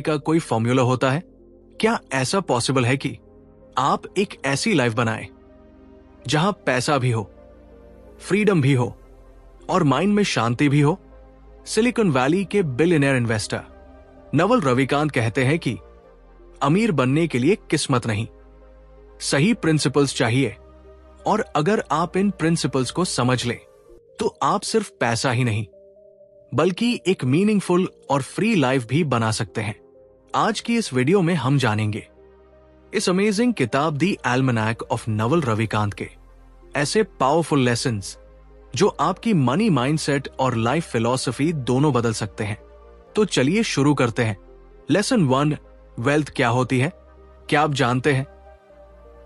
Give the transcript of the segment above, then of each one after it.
का कोई फॉर्मूला होता है? क्या ऐसा पॉसिबल है कि आप एक ऐसी लाइफ बनाएं जहां पैसा भी हो, फ्रीडम भी हो और माइंड में शांति भी हो? सिलिकॉन वैली के बिलियनियर इन्वेस्टर नवल रविकांत कहते हैं कि अमीर बनने के लिए किस्मत नहीं, सही प्रिंसिपल्स चाहिए, और अगर आप इन प्रिंसिपल्स को समझ लें तो आप सिर्फ पैसा ही नहीं बल्कि एक मीनिंगफुल और फ्री लाइफ भी बना सकते हैं। आज की इस वीडियो में हम जानेंगे इस अमेजिंग किताब दी एल्मनैक ऑफ नवल रविकांत के ऐसे पावरफुल लेसन्स जो आपकी मनी माइंडसेट और लाइफ फिलॉसफी दोनों बदल सकते हैं। तो चलिए शुरू करते हैं। लेसन 1, वेल्थ क्या होती है? क्या आप जानते हैं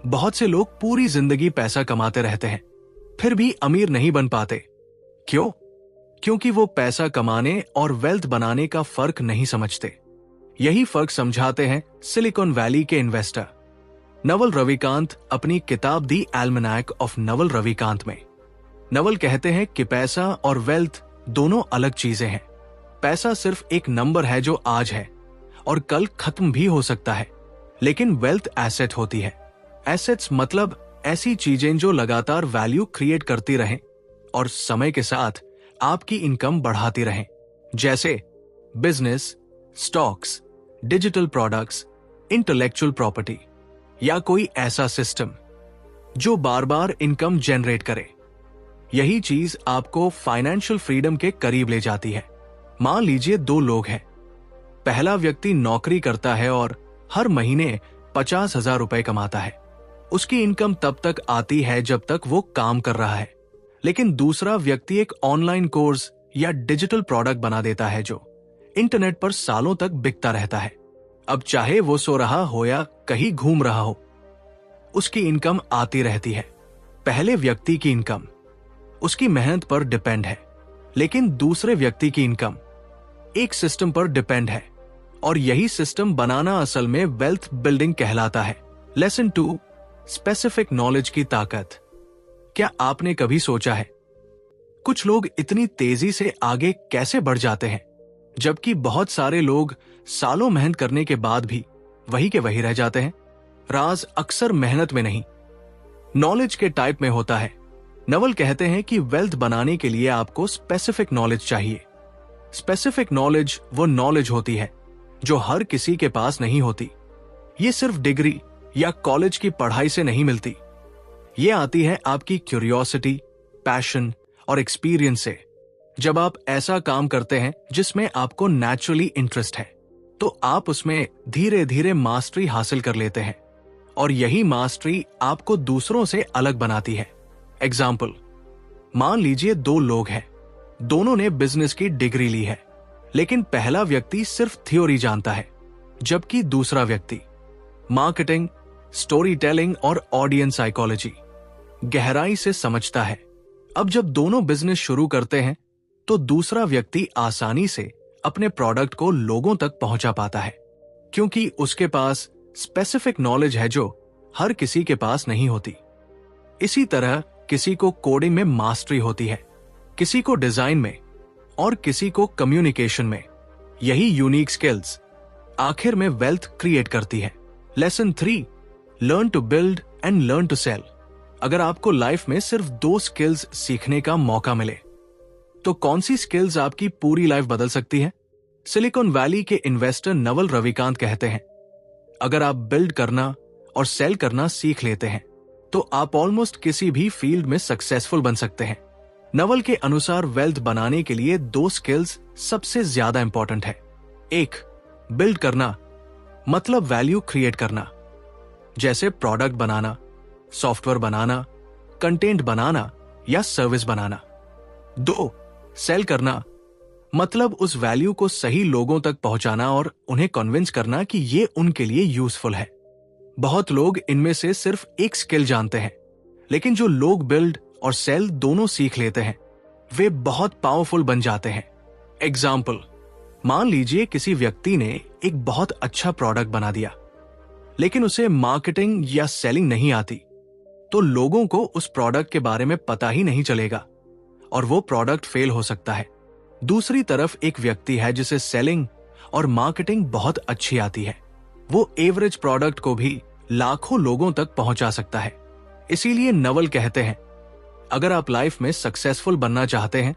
बहुत से लोग पूरी जिंदगी पैसा कमाते रहते हैं फिर भी अमीर नहीं बन पाते। क्यों? क्योंकि वो पैसा कमाने और वेल्थ बनाने का फर्क नहीं समझते। यही फर्क समझाते हैं सिलिकॉन वैली के इन्वेस्टर नवल रविकांत अपनी किताब दी एल्मनैक ऑफ नवल रविकांत में। नवल कहते हैं कि पैसा और वेल्थ दोनों अलग चीजें हैं। पैसा सिर्फ एक नंबर है जो आज है और कल खत्म भी हो सकता है, लेकिन वेल्थ एसेट होती है। एसेट्स मतलब ऐसी चीजें जो लगातार वैल्यू क्रिएट करती रहें और समय के साथ आपकी इनकम बढ़ाती रहें, जैसे business, stocks, digital products, intellectual property या कोई ऐसा सिस्टम जो बार बार इनकम जनरेट करे। यही चीज आपको फाइनेंशियल फ्रीडम के करीब ले जाती है। मान लीजिए 2 लोग हैं। पहला व्यक्ति नौकरी करता है और हर महीने 50,000 रुपए कमाता है। उसकी इनकम तब तक आती है जब तक वो काम कर रहा है। लेकिन दूसरा व्यक्ति एक ऑनलाइन कोर्स या डिजिटल प्रोडक्ट बना देता है जो इंटरनेट पर सालों तक बिकता रहता है। अब चाहे वो सो रहा हो या कहीं घूम रहा हो, उसकी इनकम आती रहती है। पहले व्यक्ति की इनकम उसकी मेहनत पर डिपेंड है, लेकिन दूसरे व्यक्ति की इनकम एक सिस्टम पर डिपेंड है, और यही सिस्टम बनाना असल में वेल्थ बिल्डिंग कहलाता है। लेसन 2, स्पेसिफिक नॉलेज की ताकत। क्या आपने कभी सोचा है कुछ लोग इतनी तेजी से आगे कैसे बढ़ जाते हैं जबकि बहुत सारे लोग सालों मेहनत करने के बाद भी वही के वही रह जाते हैं? राज अक्सर मेहनत में नहीं, नॉलेज के टाइप में होता है। नवल कहते हैं कि वेल्थ बनाने के लिए आपको स्पेसिफिक नॉलेज चाहिए। स्पेसिफिक नॉलेज वो नॉलेज होती है जो हर किसी के पास नहीं होती। ये सिर्फ डिग्री या कॉलेज की पढ़ाई से नहीं मिलती। ये आती है आपकी क्यूरियोसिटी, पैशन और एक्सपीरियंस से। जब आप ऐसा काम करते हैं जिसमें आपको नेचुरली इंटरेस्ट है तो आप उसमें धीरे धीरे मास्टरी हासिल कर लेते हैं, और यही मास्टरी आपको दूसरों से अलग बनाती है। एग्जाम्पल, मान लीजिए 2 लोग हैं। दोनों ने बिजनेस की डिग्री ली है, लेकिन पहला व्यक्ति सिर्फ थ्योरी जानता है जबकि दूसरा व्यक्ति मार्केटिंग, स्टोरी टेलिंग और ऑडियंस साइकोलॉजी गहराई से समझता है। अब जब दोनों बिजनेस शुरू करते हैं तो दूसरा व्यक्ति आसानी से अपने प्रोडक्ट को लोगों तक पहुंचा पाता है, क्योंकि उसके पास स्पेसिफिक नॉलेज है जो हर किसी के पास नहीं होती। इसी तरह किसी को कोडिंग में मास्टरी होती है, किसी को डिजाइन में और किसी को कम्युनिकेशन में। यही यूनिक स्किल्स आखिर में वेल्थ क्रिएट करती है। Lesson 3, learn to build and learn to sell. अगर आपको लाइफ में सिर्फ 2 स्किल्स सीखने का मौका मिले तो कौन सी स्किल्स आपकी पूरी लाइफ बदल सकती है? सिलिकॉन वैली के इन्वेस्टर नवल रविकांत कहते हैं, अगर आप बिल्ड करना और सेल करना सीख लेते हैं तो आप ऑलमोस्ट किसी भी फील्ड में सक्सेसफुल बन सकते हैं। नवल के अनुसार वेल्थ बनाने के लिए 2 स्किल्स सबसे ज्यादा इंपॉर्टेंट है। 1, बिल्ड करना मतलब वैल्यू क्रिएट करना, जैसे प्रोडक्ट बनाना, सॉफ्टवेयर बनाना, कंटेंट बनाना या सर्विस बनाना। 2, सेल करना मतलब उस वैल्यू को सही लोगों तक पहुंचाना और उन्हें कन्विंस करना कि ये उनके लिए यूजफुल है। बहुत लोग इनमें से सिर्फ एक स्किल जानते हैं, लेकिन जो लोग बिल्ड और सेल दोनों सीख लेते हैं वे बहुत पावरफुल बन जाते हैं। एग्जाम्पल, मान लीजिए किसी व्यक्ति ने एक बहुत अच्छा प्रोडक्ट बना दिया, लेकिन उसे मार्केटिंग या सेलिंग नहीं आती, तो लोगों को उस प्रोडक्ट के बारे में पता ही नहीं चलेगा और वो प्रोडक्ट फेल हो सकता है। दूसरी तरफ एक व्यक्ति है जिसे सेलिंग और मार्केटिंग बहुत अच्छी आती है, वो एवरेज प्रोडक्ट को भी लाखों लोगों तक पहुंचा सकता है। इसीलिए नवल कहते हैं, अगर आप लाइफ में सक्सेसफुल बनना चाहते हैं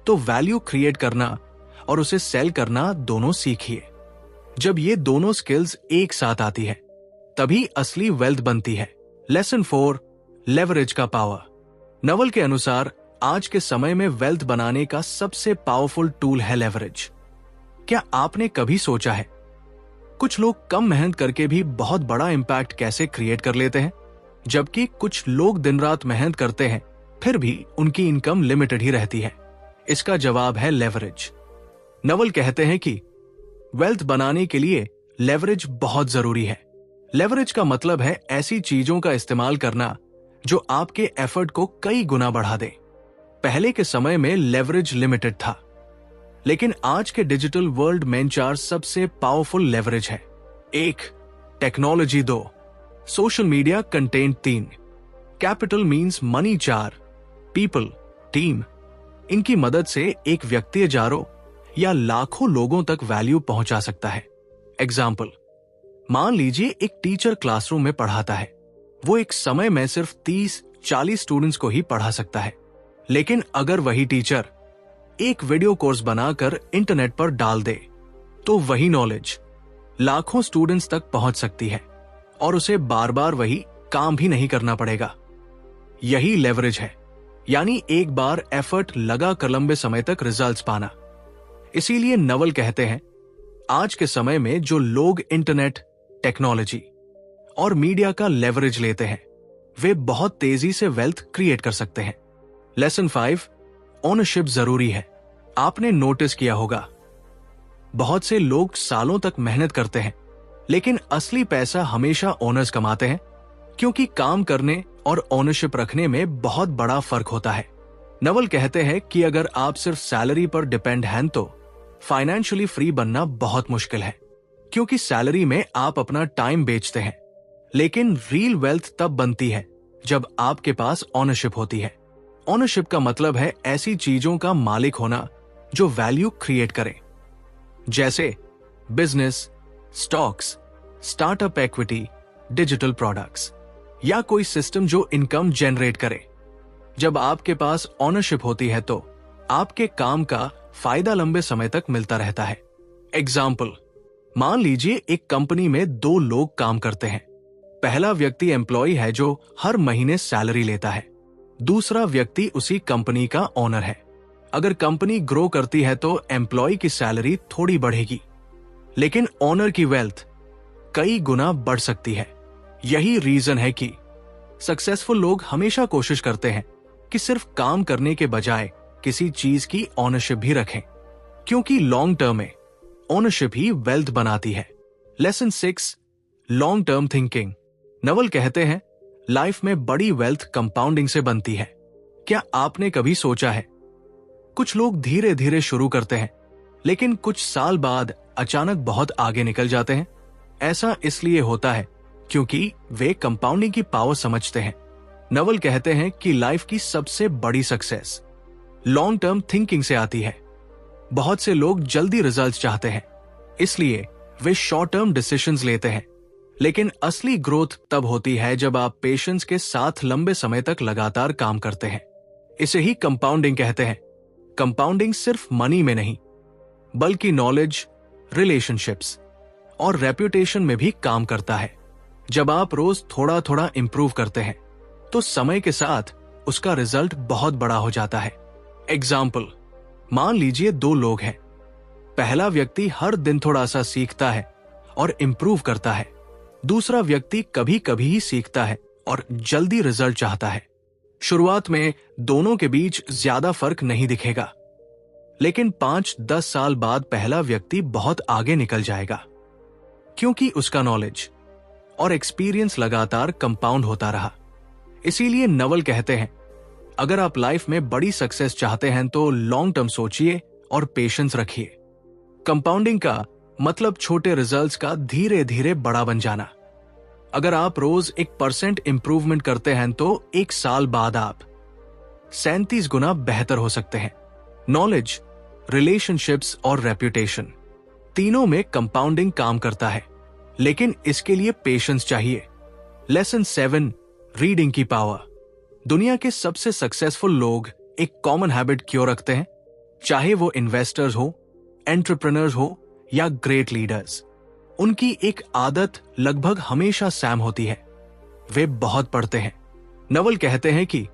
तो वैल्यू क्रिएट करना और उसे सेल करना दोनों सीखिए। जब ये दोनों स्किल्स एक साथ आती है तभी असली वेल्थ बनती है। लेसन 4, लेवरेज का पावर। नवल के अनुसार आज के समय में वेल्थ बनाने का सबसे पावरफुल टूल है लेवरेज। क्या आपने कभी सोचा है कुछ लोग कम मेहनत करके भी बहुत बड़ा इंपैक्ट कैसे क्रिएट कर लेते हैं, जबकि कुछ लोग दिन रात मेहनत करते हैं फिर भी उनकी इनकम लिमिटेड ही रहती है? इसका जवाब है लेवरेज। नवल कहते हैं कि वेल्थ बनाने के लिए लेवरेज बहुत जरूरी है। लेवरेज का मतलब है ऐसी चीजों का इस्तेमाल करना जो आपके एफर्ट को कई गुना बढ़ा दे। पहले के समय में लेवरेज लिमिटेड था, लेकिन आज के डिजिटल वर्ल्ड में 4 सबसे पावरफुल लेवरेज है। 1, technology. 2, social media content. 3, capital means money. 4, people, team. इनकी मदद से एक व्यक्ति हजारों या लाखों लोगों तक वैल्यू पहुंचा सकता है। एग्जाम्पल, मान लीजिए एक टीचर क्लासरूम में पढ़ाता है, वो एक समय में सिर्फ 30-40 स्टूडेंट्स को ही पढ़ा सकता है, लेकिन अगर वही टीचर एक वीडियो कोर्स बनाकर इंटरनेट पर डाल दे तो वही नॉलेज लाखों स्टूडेंट्स तक पहुंच सकती है और उसे बार बार वही काम भी नहीं करना पड़ेगा। यही लेवरेज है, यानी एक बार एफर्ट लगा कर लंबे समय तक रिजल्ट्स पाना। इसीलिए नवल कहते हैं, आज के समय में जो लोग इंटरनेट, टेक्नोलॉजी और मीडिया का लेवरेज लेते हैं वे बहुत तेजी से वेल्थ क्रिएट कर सकते हैं। लेसन 5, ओनरशिप जरूरी है। आपने नोटिस किया होगा बहुत से लोग सालों तक मेहनत करते हैं, लेकिन असली पैसा हमेशा ओनर्स कमाते हैं, क्योंकि काम करने और ओनरशिप रखने में बहुत बड़ा फर्क होता है। नवल कहते हैं कि अगर आप सिर्फ सैलरी पर डिपेंड हैं तो फाइनेंशियली फ्री बनना बहुत मुश्किल है, क्योंकि सैलरी में आप अपना टाइम बेचते हैं। लेकिन रियल वेल्थ तब बनती है जब आपके पास ओनरशिप होती है। ओनरशिप का मतलब है ऐसी चीजों का मालिक होना जो वैल्यू क्रिएट करें, जैसे business, stocks, startup equity, digital products या कोई सिस्टम जो इनकम जनरेट करे। जब आपके पास ओनरशिप होती है तो आपके काम का फायदा लंबे समय तक मिलता रहता है। एग्जाम्पल, मान लीजिए एक कंपनी में 2 लोग काम करते हैं। पहला व्यक्ति एम्प्लॉय है जो हर महीने सैलरी लेता है, दूसरा व्यक्ति उसी कंपनी का ओनर है। अगर कंपनी ग्रो करती है तो एम्प्लॉय की सैलरी थोड़ी बढ़ेगी, लेकिन ओनर की वेल्थ कई गुना बढ़ सकती है। यही रीजन है कि सक्सेसफुल लोग हमेशा कोशिश करते हैं कि सिर्फ काम करने के बजाय किसी चीज की ओनरशिप भी रखें, क्योंकि लॉन्ग टर्म में ओनरशिप ही वेल्थ बनाती है। Lesson 6, long term thinking. Naval कहते हैं, लाइफ में बड़ी वेल्थ कंपाउंडिंग से बनती है। क्या आपने कभी सोचा है कुछ लोग धीरे धीरे शुरू करते हैं, लेकिन कुछ साल बाद अचानक बहुत आगे निकल जाते हैं? ऐसा इसलिए होता है क्योंकि वे कंपाउंडिंग की पावर समझते हैं। नवल कहते हैं कि लाइफ की सबसे बड़ी सक्सेस लॉन्ग टर्म थिंकिंग से आती है। बहुत से लोग जल्दी रिजल्ट्स चाहते हैं, इसलिए वे शॉर्ट टर्म डिसीजंस लेते हैं, लेकिन असली ग्रोथ तब होती है जब आप पेशेंस के साथ लंबे समय तक लगातार काम करते हैं। इसे ही कंपाउंडिंग कहते हैं। कंपाउंडिंग सिर्फ मनी में नहीं, बल्कि नॉलेज, रिलेशनशिप्स और रेप्यूटेशन में भी काम करता है। जब आप रोज थोड़ा थोड़ा इंप्रूव करते हैं तो समय के साथ उसका रिजल्ट बहुत बड़ा हो जाता है। एग्जाम्पल, मान लीजिए 2 लोग हैं। पहला व्यक्ति हर दिन थोड़ा सा सीखता है और इंप्रूव करता है, दूसरा व्यक्ति कभी कभी ही सीखता है और जल्दी रिजल्ट चाहता है। शुरुआत में दोनों के बीच ज्यादा फर्क नहीं दिखेगा, लेकिन 5-10 साल बाद पहला व्यक्ति बहुत आगे निकल जाएगा, क्योंकि उसका नॉलेज और एक्सपीरियंस लगातार कंपाउंड होता रहा। इसीलिए नवल कहते हैं, अगर आप लाइफ में बड़ी सक्सेस चाहते हैं तो लॉन्ग टर्म सोचिए और पेशेंस रखिए। कंपाउंडिंग का मतलब छोटे रिजल्ट्स का धीरे धीरे बड़ा बन जाना। अगर आप रोज 1% इंप्रूवमेंट करते हैं तो 1 साल बाद आप 37 गुना बेहतर हो सकते हैं। नॉलेज, रिलेशनशिप्स और रेप्यूटेशन, तीनों में कंपाउंडिंग काम करता है, लेकिन इसके लिए पेशेंस चाहिए। लेसन 7, रीडिंग की पावर। दुनिया के सबसे सक्सेसफुल लोग एक कॉमन हैबिट क्यों रखते हैं? चाहे वो इन्वेस्टर्स हो, एंटरप्रेन्योर्स हो या ग्रेट लीडर्स, उनकी एक आदत लगभग हमेशा सेम होती है। वे बहुत पढ़ते हैं। नवल कहते हैं कि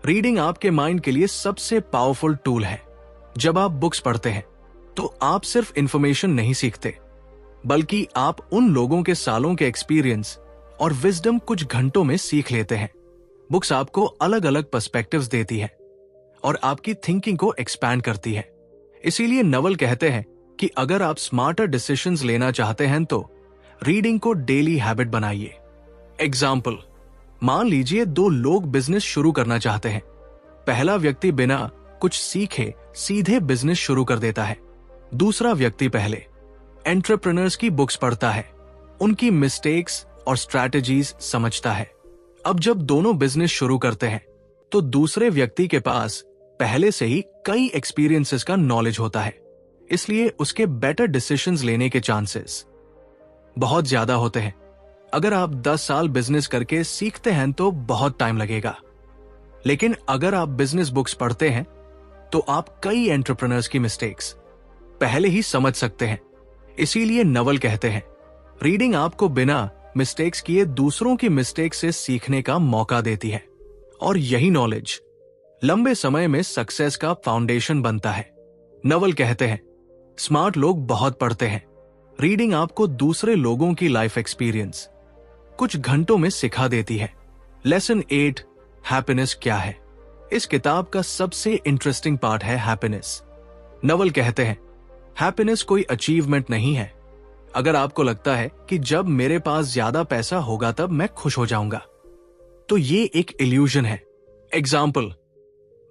रीडिंग आपके माइंड के लिए सबसे पावरफुल टूल है। जब आप बुक्स पढ़ते हैं तो आप सिर्फ इंफॉर्मेशन नहीं सीखते, बल्कि आप उन लोगों के सालों के एक्सपीरियंस और विजडम कुछ घंटों में सीख लेते हैं। बुक्स आपको अलग अलग पर्सपेक्टिव्स देती है और आपकी थिंकिंग को एक्सपैंड करती है। इसीलिए नवल कहते हैं कि अगर आप स्मार्टर डिसीजंस लेना चाहते हैं तो रीडिंग को डेली हैबिट बनाइए। एग्जाम्पल, मान लीजिए 2 लोग बिजनेस शुरू करना चाहते हैं। पहला व्यक्ति बिना कुछ सीखे सीधे बिजनेस शुरू कर देता है। दूसरा व्यक्ति पहले एंटरप्रेन्योर्स की बुक्स पढ़ता है, उनकी मिस्टेक्स और स्ट्रैटेजीज समझता है। अब जब दोनों बिजनेस शुरू करते हैं तो दूसरे व्यक्ति के पास पहले से ही कई एक्सपीरियंसेस का नॉलेज होता है, इसलिए उसके बेटर डिसीजंस लेने के चांसेस बहुत ज्यादा होते हैं। अगर आप 10 साल बिजनेस करके सीखते हैं तो बहुत टाइम लगेगा, लेकिन अगर आप बिजनेस बुक्स पढ़ते हैं तो आप कई एंटरप्रेन्योर्स की मिस्टेक्स पहले ही समझ सकते हैं। इसीलिए नवल कहते हैं, रीडिंग आपको बिना मिस्टेक्स किए दूसरों की मिस्टेक से सीखने का मौका देती है, और यही नॉलेज लंबे समय में सक्सेस का फाउंडेशन बनता है। नवल कहते हैं, स्मार्ट लोग बहुत पढ़ते हैं। रीडिंग आपको दूसरे लोगों की लाइफ एक्सपीरियंस कुछ घंटों में सिखा देती है। लेसन 8, हैप्पीनेस क्या है? इस किताब का सबसे इंटरेस्टिंग पार्ट है हैप्पीनेस। नवल कहते हैं, हैप्पीनेस कोई अचीवमेंट नहीं है। अगर आपको लगता है कि जब मेरे पास ज्यादा पैसा होगा तब मैं खुश हो जाऊंगा, तो ये एक इल्यूजन है। एग्जाम्पल,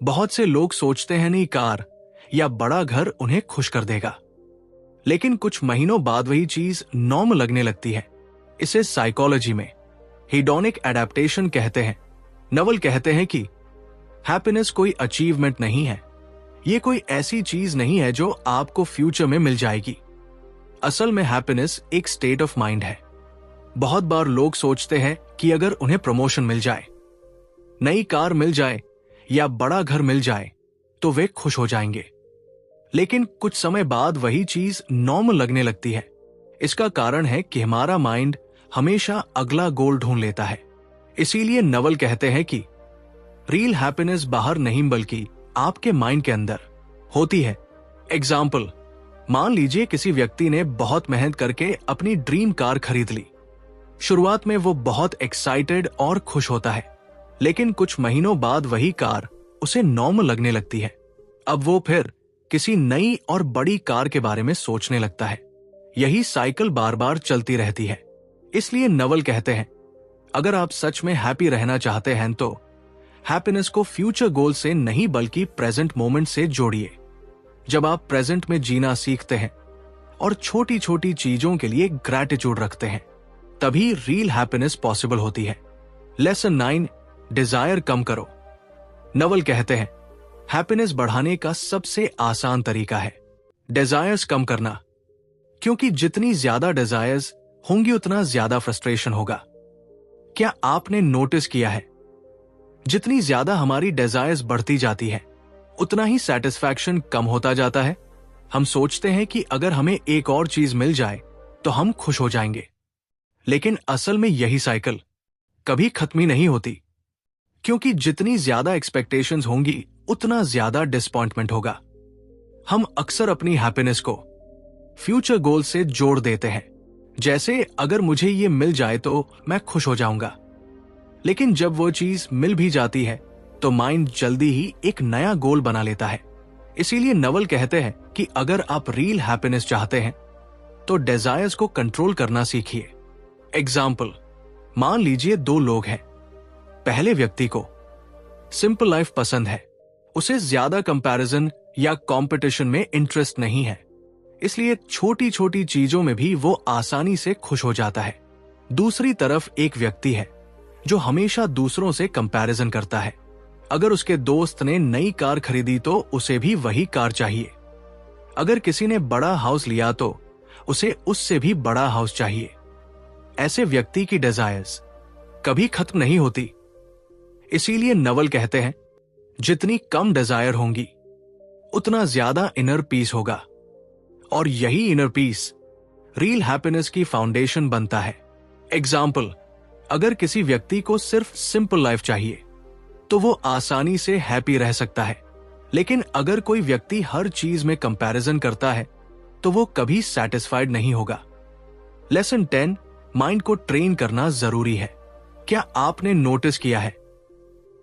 बहुत से लोग सोचते हैं नई कार या बड़ा घर उन्हें खुश कर देगा, लेकिन कुछ महीनों बाद वही चीज नॉर्मल लगने लगती है। इसे साइकोलॉजी में हेडोनिक एडेप्टेशन कहते हैं। नवल कहते हैं कि हैप्पीनेस कोई अचीवमेंट नहीं है, ये कोई ऐसी चीज नहीं है जो आपको फ्यूचर में मिल जाएगी। असल में हैप्पीनेस एक स्टेट ऑफ माइंड है। बहुत बार लोग सोचते हैं कि अगर उन्हें प्रमोशन मिल जाए, नई कार मिल जाए या बड़ा घर मिल जाए तो वे खुश हो जाएंगे, लेकिन कुछ समय बाद वही चीज नॉर्मल लगने लगती है। इसका कारण है कि हमारा माइंड हमेशा अगला गोल ढूंढ लेता है। इसीलिए नवल कहते हैं कि रियल हैप्पीनेस बाहर नहीं बल्कि आपके माइंड के अंदर होती है। एग्जाम्पल, मान लीजिए किसी व्यक्ति ने बहुत मेहनत करके अपनी ड्रीम कार खरीद ली। शुरुआत में वो बहुत एक्साइटेड और खुश होता है, लेकिन कुछ महीनों बाद वही कार उसे नॉर्मल लगने लगती है। अब वो फिर किसी नई और बड़ी कार के बारे में सोचने लगता है। यही साइकिल बार बार चलती रहती है। इसलिए नवल कहते हैं, अगर आप सच में हैप्पी रहना चाहते हैं तो हैप्पीनेस को फ्यूचर गोल से नहीं बल्कि प्रेजेंट मोमेंट से जोड़िए। जब आप प्रेजेंट में जीना सीखते हैं और छोटी छोटी चीजों के लिए ग्रैटिट्यूड रखते हैं, तभी रियल हैप्पीनेस पॉसिबल होती है। लेसन 9, डिजायर कम करो। नवल कहते हैं, हैप्पीनेस बढ़ाने का सबसे आसान तरीका है डिजायर्स कम करना, क्योंकि जितनी ज्यादा डिजायर्स होंगी उतना ज्यादा फ्रस्ट्रेशन होगा। क्या आपने नोटिस किया है, जितनी ज्यादा हमारी डिजायर्स बढ़ती जाती है उतना ही सेटिस्फैक्शन कम होता जाता है। हम सोचते हैं कि अगर हमें एक और चीज मिल जाए तो हम खुश हो जाएंगे, लेकिन असल में यही साइकिल कभी खत्म ही नहीं होती, क्योंकि जितनी ज्यादा एक्सपेक्टेशंस होंगी उतना ज्यादा डिसअपॉइंटमेंट होगा। हम अक्सर अपनी हैप्पीनेस को फ्यूचर गोल से जोड़ देते हैं, जैसे अगर मुझे ये मिल जाए तो मैं खुश हो जाऊंगा। लेकिन जब वो चीज मिल भी जाती है तो माइंड जल्दी ही एक नया गोल बना लेता है। इसीलिए नवल कहते हैं कि अगर आप रियल हैप्पीनेस चाहते हैं तो डिजायर्स को कंट्रोल करना सीखिए। एग्जाम्पल, मान लीजिए 2 लोग हैं। पहले व्यक्ति को सिंपल लाइफ पसंद है, उसे ज्यादा कंपैरिजन या कंपटीशन में इंटरेस्ट नहीं है, इसलिए छोटी छोटी चीजों में भी वो आसानी से खुश हो जाता है। दूसरी तरफ एक व्यक्ति है जो हमेशा दूसरों से कंपैरिजन करता है। अगर उसके दोस्त ने नई कार खरीदी तो उसे भी वही कार चाहिए। अगर किसी ने बड़ा हाउस लिया तो उसे उससे भी बड़ा हाउस चाहिए। ऐसे व्यक्ति की डिजायर्स कभी खत्म नहीं होती। इसीलिए नवल कहते हैं, जितनी कम डिजायर होंगी उतना ज्यादा इनर पीस होगा, और यही इनर पीस रियल हैप्पीनेस की फाउंडेशन बनता है। एग्जाम्पल, अगर किसी व्यक्ति को सिर्फ सिंपल लाइफ चाहिए तो वो आसानी से हैप्पी रह सकता है, लेकिन अगर कोई व्यक्ति हर चीज में कंपैरिजन करता है तो वो कभी सेटिस्फाइड नहीं होगा। लेसन 10, माइंड को ट्रेन करना जरूरी है। क्या आपने नोटिस किया है,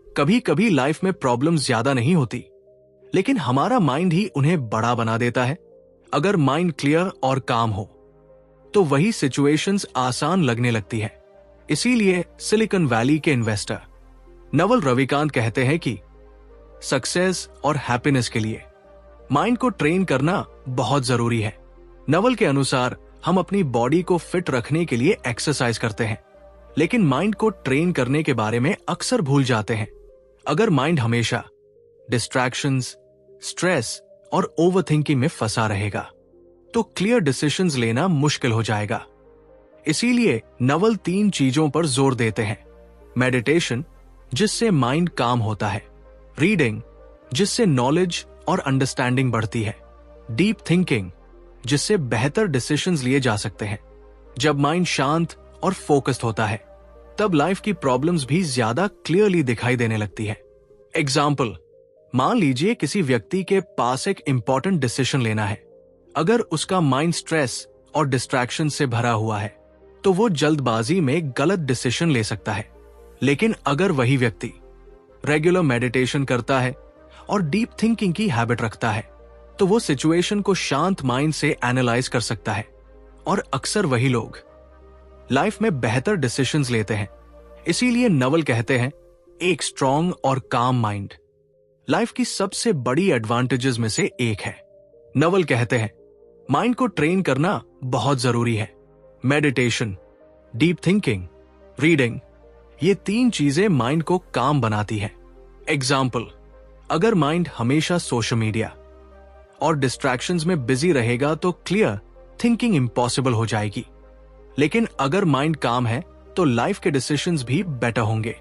कभी कभी लाइफ में प्रॉब्लम ज्यादा नहीं होती, लेकिन हमारा माइंड ही उन्हें बड़ा बना देता है। अगर माइंड क्लियर और काम हो तो वही सिचुएशंस आसान लगने लगती है। इसीलिए सिलिकॉन वैली के इन्वेस्टर नवल रविकांत कहते हैं कि सक्सेस और हैप्पीनेस के लिए माइंड को ट्रेन करना बहुत जरूरी है। नवल के अनुसार हम अपनी बॉडी को फिट रखने के लिए एक्सरसाइज करते हैं, लेकिन माइंड को ट्रेन करने के बारे में अक्सर भूल जाते हैं। अगर माइंड हमेशा डिस्ट्रैक्शंस, स्ट्रेस और ओवरथिंकिंग में फंसा रहेगा तो क्लियर डिसीजंस लेना मुश्किल हो जाएगा। इसीलिए नवल 3 चीजों पर जोर देते हैं। मेडिटेशन, जिससे माइंड काम होता है। रीडिंग, जिससे नॉलेज और अंडरस्टैंडिंग बढ़ती है। डीप थिंकिंग, जिससे बेहतर डिसीजंस लिए जा सकते हैं। जब माइंड शांत और फोकस्ड होता है तब लाइफ की प्रॉब्लम्स भी ज्यादा क्लियरली दिखाई देने लगती है। एग्जाम्पल, मान लीजिए किसी व्यक्ति के पास एक इंपॉर्टेंट डिसीजन लेना है। अगर उसका माइंड स्ट्रेस और डिस्ट्रैक्शन से भरा हुआ है तो वो जल्दबाजी में गलत डिसीजन ले सकता है। लेकिन अगर वही व्यक्ति रेगुलर मेडिटेशन करता है और डीप थिंकिंग की हैबिट रखता है तो वो सिचुएशन को शांत माइंड से एनालाइज कर सकता है, और अक्सर वही लोग लाइफ में बेहतर डिसीजंस लेते हैं। इसीलिए नवल कहते हैं, एक स्ट्रॉन्ग और काम माइंड लाइफ की सबसे बड़ी एडवांटेजेस में से एक है। नवल कहते हैं, माइंड को ट्रेन करना बहुत जरूरी है। मेडिटेशन, डीप थिंकिंग, रीडिंग, ये 3 चीजें माइंड को काम बनाती है। एग्जाम्पल, अगर माइंड हमेशा सोशल मीडिया और डिस्ट्रैक्शंस में बिजी रहेगा तो क्लियर थिंकिंग इम्पॉसिबल हो जाएगी। लेकिन अगर माइंड काम है तो लाइफ के डिसीजंस भी बेटर होंगे।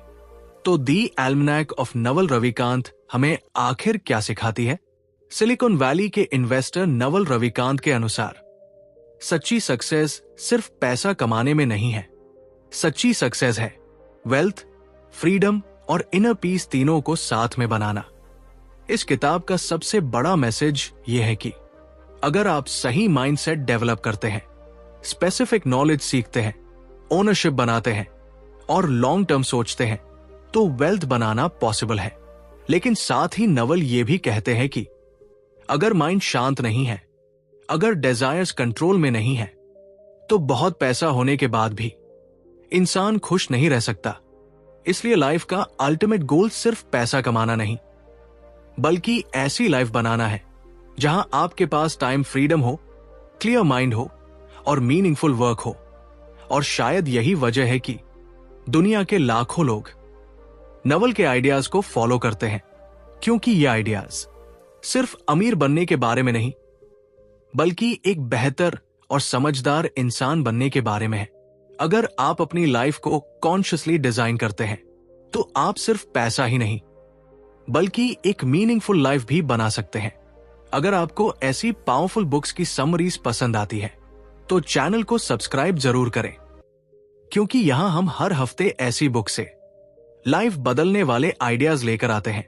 तो दी एल्मनैक ऑफ नवल रविकांत हमें आखिर क्या सिखाती है? सिलिकॉन वैली के इन्वेस्टर नवल रविकांत के अनुसार सच्ची सक्सेस सिर्फ पैसा कमाने में नहीं है। सच्ची सक्सेस है वेल्थ, फ्रीडम और इनर पीस तीनों को साथ में बनाना। इस किताब का सबसे बड़ा मैसेज यह है कि अगर आप सही माइंडसेट डेवलप करते हैं, स्पेसिफिक नॉलेज सीखते हैं, ओनरशिप बनाते हैं और लॉन्ग टर्म सोचते हैं तो वेल्थ बनाना पॉसिबल है। लेकिन साथ ही नवल ये भी कहते हैं कि अगर माइंड शांत नहीं है, अगर डिजायर्स कंट्रोल में नहीं है, तो बहुत पैसा होने के बाद भी इंसान खुश नहीं रह सकता। इसलिए लाइफ का अल्टीमेट गोल सिर्फ पैसा कमाना नहीं, बल्कि ऐसी लाइफ बनाना है जहां आपके पास टाइम फ्रीडम हो, क्लियर माइंड हो और मीनिंगफुल वर्क हो। और शायद यही वजह है कि दुनिया के लाखों लोग नवल के आइडियाज को फॉलो करते हैं, क्योंकि ये आइडियाज सिर्फ अमीर बनने के बारे में नहीं, बल्कि एक बेहतर और समझदार इंसान बनने के बारे में है। अगर आप अपनी लाइफ को कॉन्शियसली डिजाइन करते हैं तो आप सिर्फ पैसा ही नहीं, बल्कि एक मीनिंगफुल लाइफ भी बना सकते हैं। अगर आपको ऐसी पावरफुल बुक्स की समरीज पसंद आती है तो चैनल को सब्सक्राइब जरूर करें, क्योंकि यहां हम हर हफ्ते ऐसी बुक से लाइफ बदलने वाले आइडियाज लेकर आते हैं।